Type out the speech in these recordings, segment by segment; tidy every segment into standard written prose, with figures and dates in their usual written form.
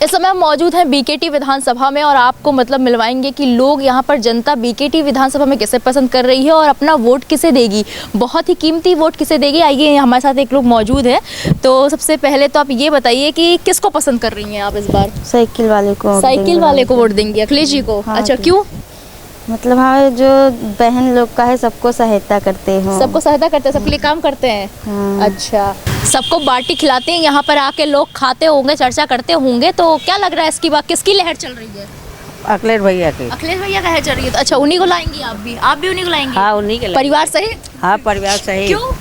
इस समय हम मौजूद हैं बीकेटी विधानसभा में और आपको मतलब मिलवाएंगे कि लोग यहाँ पर जनता बीकेटी विधानसभा में किसे पसंद कर रही है और अपना वोट किसे देगी, बहुत ही कीमती वोट किसे देगी। आइए, हमारे साथ एक लोग मौजूद हैं। तो सबसे पहले तो आप ये बताइए कि किसको पसंद कर रही हैं आप इस बार? साइकिल वाले को। साइकिल वाले को वोट देंगी, अखिलेश जी को? हाँ, अच्छा, क्यों? मतलब हमारे जो बहन लोग का है सबको सहायता करते हैं। सबको सहायता करते हैं, सबके लिए काम करते हैं। हाँ। अच्छा, सबको बाटी खिलाते हैं, यहाँ पर आके लोग खाते होंगे, चर्चा करते होंगे। तो क्या लग रहा है इसकी बात, किसकी लहर चल रही है? अखिलेश भैया की। अखिलेश भैया का लहर चल रही है। तो अच्छा, उन्हीं को लाएंगी आप भी उन्हीं को लाएंगी? हाँ, उन्हीं के परिवार सही? हाँ, परिवार सही। क्यों?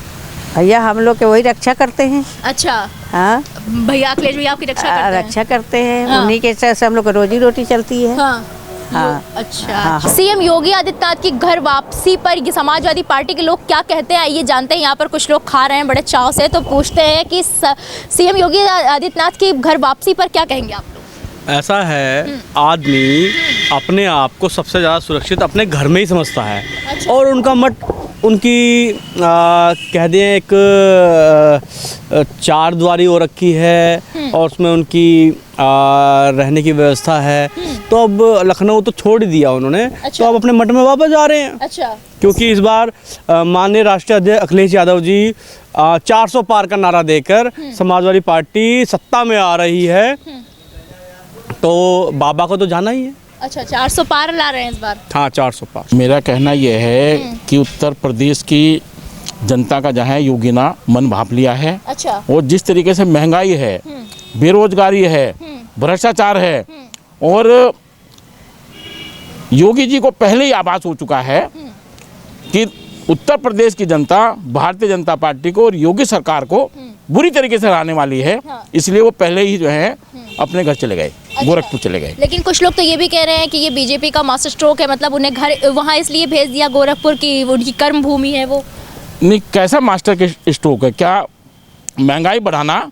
भैया हम लोग के वही रक्षा करते हैं। अच्छा, हाँ, भैया अखिलेश भैया आपकी रक्षा करते हैं? रक्षा करते हैं। हाँ। उन्हीं के से हम लोग को रोजी रोटी चलती है। हाँ। हाँ। अच्छा, हाँ। सीएम योगी आदित्यनाथ की घर वापसी पर ये समाजवादी पार्टी के लोग क्या कहते हैं, आइए जानते हैं। यहाँ पर कुछ लोग खा रहे हैं बड़े चाव से, तो पूछते हैं कि सीएम योगी आदित्यनाथ की घर वापसी पर क्या कहेंगे आप लोग? ऐसा है, आदमी अपने आप को सबसे ज़्यादा सुरक्षित अपने घर में ही समझता है। अच्छा। और उनका मठ उनकी कह दें एक चार द्वारी हो रखी है और उसमें उनकी रहने की व्यवस्था है। तो अब लखनऊ तो छोड़ ही दिया उन्होंने। अच्छा। तो अब अपने मठ में वापस जा रहे हैं। अच्छा, क्योंकि इस बार माननीय राष्ट्रीय अध्यक्ष अखिलेश यादव जी 400 पार का नारा देकर समाजवादी पार्टी सत्ता में आ रही है, तो बाबा को तो जाना ही है। अच्छा, 400 पार ला रहे हैं इस बार? हाँ, 400 पार। मेरा कहना यह है कि उत्तर प्रदेश की जनता का जहाँ योगिना मन भाप लिया है। अच्छा। और जिस तरीके से महंगाई है, बेरोजगारी है, भ्रष्टाचार है, और योगी जी को पहले ही आभास हो चुका है कि उत्तर प्रदेश की जनता भारतीय जनता पार्टी को और योगी सरकार को बुरी तरीके से हराने वाली है। हाँ। इसलिए वो पहले ही जो है अपने घर चले गए, गोरखपुर चले गए। लेकिन कुछ लोग तो ये भी कह रहे हैं कि ये बीजेपी का मास्टर स्ट्रोक है, मतलब उन्हें घर वहाँ इसलिए भेज दिया गोरखपुर की उनकी कर्म भूमि है वो। नहीं, कैसा मास्टर के स्ट्रोक है? क्या महंगाई बढ़ाना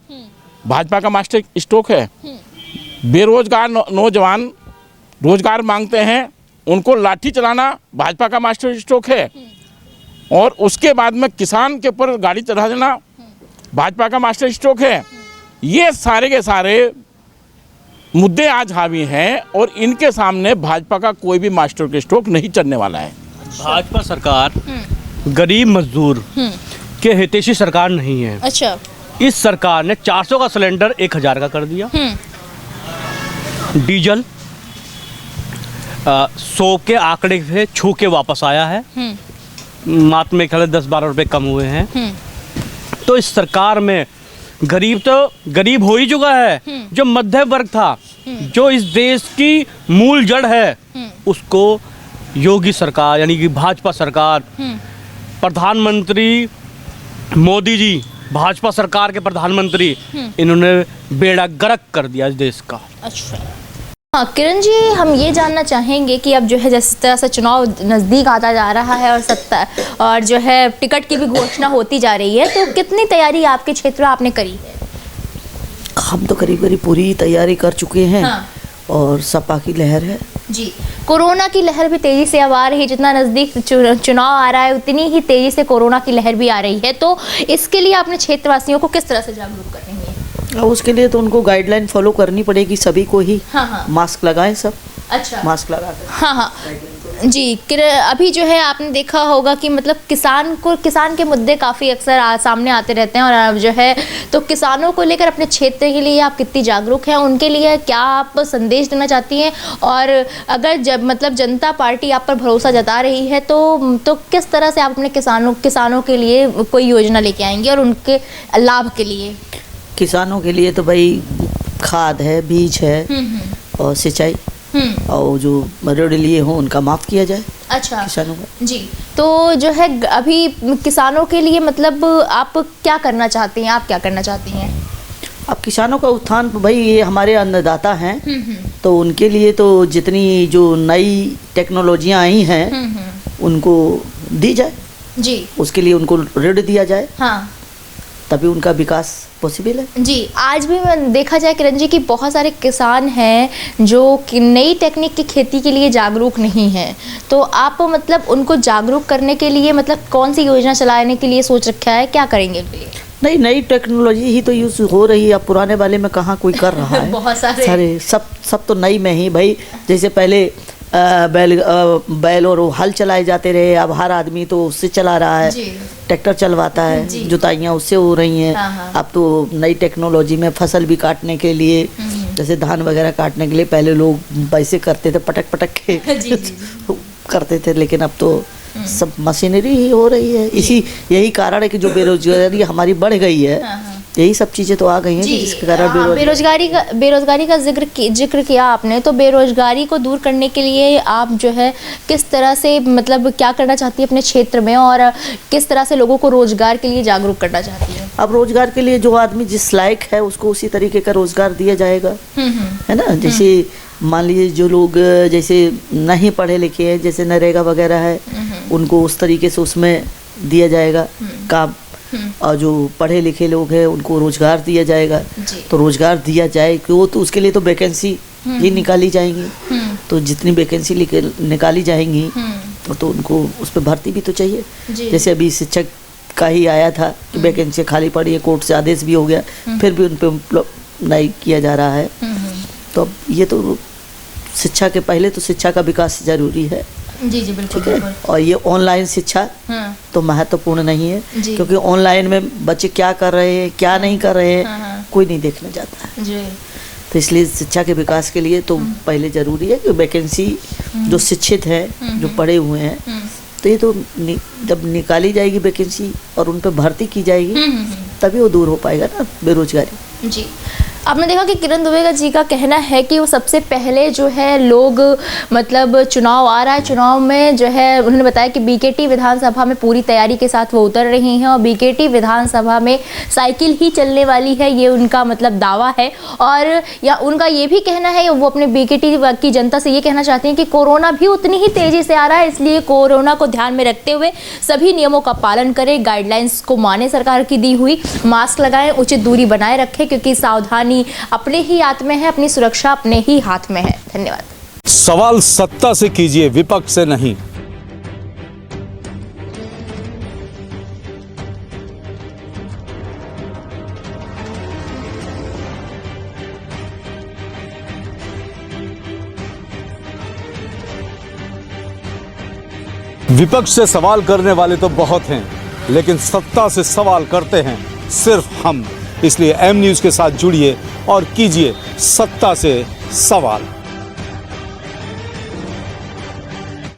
भाजपा का मास्टर स्ट्रोक है? बेरोजगार नौजवान रोजगार मांगते हैं, उनको लाठी चलाना भाजपा का मास्टर स्ट्रोक है? और उसके बाद में किसान के ऊपर गाड़ी चढ़ा देना भाजपा का मास्टर स्ट्रोक है? ये सारे के सारे मुद्दे आज हावी हैं और इनके सामने भाजपा का कोई भी मास्टर के स्ट्रोक नहीं चलने वाला है। भाजपा सरकार गरीब मजदूर के हितैषी सरकार नहीं है। अच्छा। इस सरकार ने 400 का सिलेंडर 1000 का कर दिया। डीजल 100 के आंकड़े से छू के वापस आया है। मात्र में 10-12 रुपए कम हुए हैं। तो इस सरकार में गरीब तो गरीब हो ही चुका है। जो मध्य वर्ग था, जो इस देश की मूल जड़ है, उसको योगी सरकार यानी कि भाजपा सरकार, प्रधानमंत्री मोदी जी, भाजपा सरकार के प्रधानमंत्री, इन्होंने बेड़ा गर्क कर दिया इस देश का। अच्छा। हाँ किरण जी, हम ये जानना चाहेंगे कि अब जो है जिस तरह से चुनाव नज़दीक आता जा रहा है और सत्ता और जो है टिकट की भी घोषणा होती जा रही है, तो कितनी तैयारी आपके क्षेत्र में आपने करी है? हम तो करीब करीब पूरी तैयारी कर चुके हैं। हाँ। और सपा की लहर है जी। कोरोना की लहर भी तेज़ी से अब आ रही है, जितना नज़दीक चुनाव आ रहा है उतनी ही तेज़ी से कोरोना की लहर भी आ रही है। तो इसके लिए आपने क्षेत्रवासियों को किस तरह से जागरूक कर रही हैं? उसके लिए तो उनको गाइडलाइन फॉलो करनी पड़ेगी सभी को ही। हाँ हाँ। मास्क लगाएं सब। अच्छा। मास्क लगा कर। हाँ हाँ जी। अभी जो है आपने देखा होगा कि मतलब किसान के मुद्दे काफ़ी अक्सर सामने आते रहते हैं, और अब जो है तो किसानों को लेकर अपने क्षेत्र के लिए आप कितनी जागरूक हैं, उनके लिए क्या आप संदेश देना चाहती हैं? और अगर जब मतलब जनता पार्टी आप पर भरोसा जता रही है तो किस तरह से आप अपने किसानों के लिए कोई योजना लेके आएंगे और उनके लाभ के लिए? किसानों के लिए तो भाई खाद है, बीज है और सिंचाई, और जो ऋण लिए हों उनका माफ़ किया जाए। अच्छा। किसानों का जी। तो जो है अभी किसानों के लिए मतलब आप क्या करना चाहती हैं, आप क्या करना चाहती हैं? अब किसानों का उत्थान, भाई ये हमारे अन्नदाता हैं, तो उनके लिए तो जितनी जो नई टेक्नोलॉजियाँ आई हैं उनको दी जाए। जी। उसके लिए उनको ऋण दिया जाए। हाँ, तभी उनका विकास पॉसिबल है। जी। आज भी देखा जाए किरण जी कि बहुत सारे किसान हैं जो कि नई टेक्निक की खेती के लिए जागरूक नहीं हैं, तो आप मतलब उनको जागरूक करने के लिए मतलब कौन सी योजना चलाने के लिए सोच रखा है, क्या करेंगे उनके लिए? नहीं, नई टेक्नोलॉजी ही तो यूज हो रही है, अब पुराने वाले में कहाँ कोई कर रहा है। बहुत सारे सब तो नई में ही भाई। जैसे पहले बैल और वो हल चलाए जाते रहे, अब हर आदमी तो उससे चला रहा है, जी। ट्रैक्टर चलवाता है, जुताइयाँ उससे हो रही हैं। हाँ। अब तो नई टेक्नोलॉजी में फसल भी काटने के लिए, जैसे धान वगैरह काटने के लिए पहले लोग पैसे करते थे पटक पटक के जी, जी, करते थे, लेकिन अब तो सब मशीनरी ही हो रही है। यही कारण है कि जो बेरोजगारी हमारी बढ़ गई है, यही सब चीज़ें तो आ गई हैं कि जिसके कारण बेरोजगारी का जिक्र किया आपने, तो बेरोजगारी को दूर करने के लिए आप जो है किस तरह से मतलब क्या करना चाहती है अपने क्षेत्र में, और किस तरह से लोगों को रोजगार के लिए जागरूक करना चाहती है? अब रोजगार के लिए जो आदमी जिस लायक है उसको उसी तरीके का रोजगार दिया जाएगा, है ना। जैसे मान लीजिए जो लोग जैसे नहीं पढ़े लिखे हैं, जैसे नरेगा वगैरह है, उनको उस तरीके से उसमें दिया जाएगा काम, और जो पढ़े लिखे लोग हैं उनको रोजगार दिया जाएगा। तो रोजगार दिया जाए क्यों, तो उसके लिए तो वैकेंसी ही निकाली जाएंगी, तो जितनी वैकेंसी निकाली जाएंगी तो उनको उस पर भर्ती भी तो चाहिए। जैसे अभी शिक्षक का ही आया था कि वैकेंसी खाली पड़ी है, कोर्ट से आदेश भी हो गया, फिर भी उन पर नहीं किया जा रहा है। तो अब ये तो शिक्षा के पहले तो शिक्षा का विकास जरूरी है। जी जी बिल्कुल, ठीक है। और ये ऑनलाइन शिक्षा तो महत्वपूर्ण नहीं है, क्योंकि ऑनलाइन में बच्चे क्या कर रहे हैं क्या नहीं कर रहे हैं कोई नहीं देखना चाहता है जी। तो इसलिए शिक्षा के विकास के लिए तो पहले जरूरी है कि वैकेंसी जो शिक्षित हैं जो पढ़े हुए हैं, तो ये तो जब निकाली जाएगी वैकेंसी और उन पर भर्ती की जाएगी तभी वो दूर हो पाएगा ना बेरोजगारी। जी, आपने देखा कि किरण दुबे जी का कहना है कि वो सबसे पहले जो है लोग मतलब चुनाव आ रहा है, चुनाव में जो है उन्होंने बताया कि बीकेटी विधानसभा में पूरी तैयारी के साथ वो उतर रही हैं और बीकेटी विधानसभा में साइकिल ही चलने वाली है, ये उनका मतलब दावा है। और या उनका ये भी कहना है, वो अपने बीकेटी की जनता से ये कहना चाहते हैं कि कोरोना भी उतनी ही तेज़ी से आ रहा है, इसलिए कोरोना को ध्यान में रखते हुए सभी नियमों का पालन करें, गाइडलाइंस को माने सरकार की दी हुई, मास्क लगाएं, उचित दूरी बनाए रखें, क्योंकि सावधानी अपने ही हाथ में है, अपनी सुरक्षा अपने ही हाथ में है। धन्यवाद। सवाल सत्ता से कीजिए, विपक्ष से नहीं। विपक्ष से सवाल करने वाले तो बहुत हैं, लेकिन सत्ता से सवाल करते हैं सिर्फ हम। इसलिए एम न्यूज़ के साथ जुड़िए और कीजिए सत्ता से सवाल।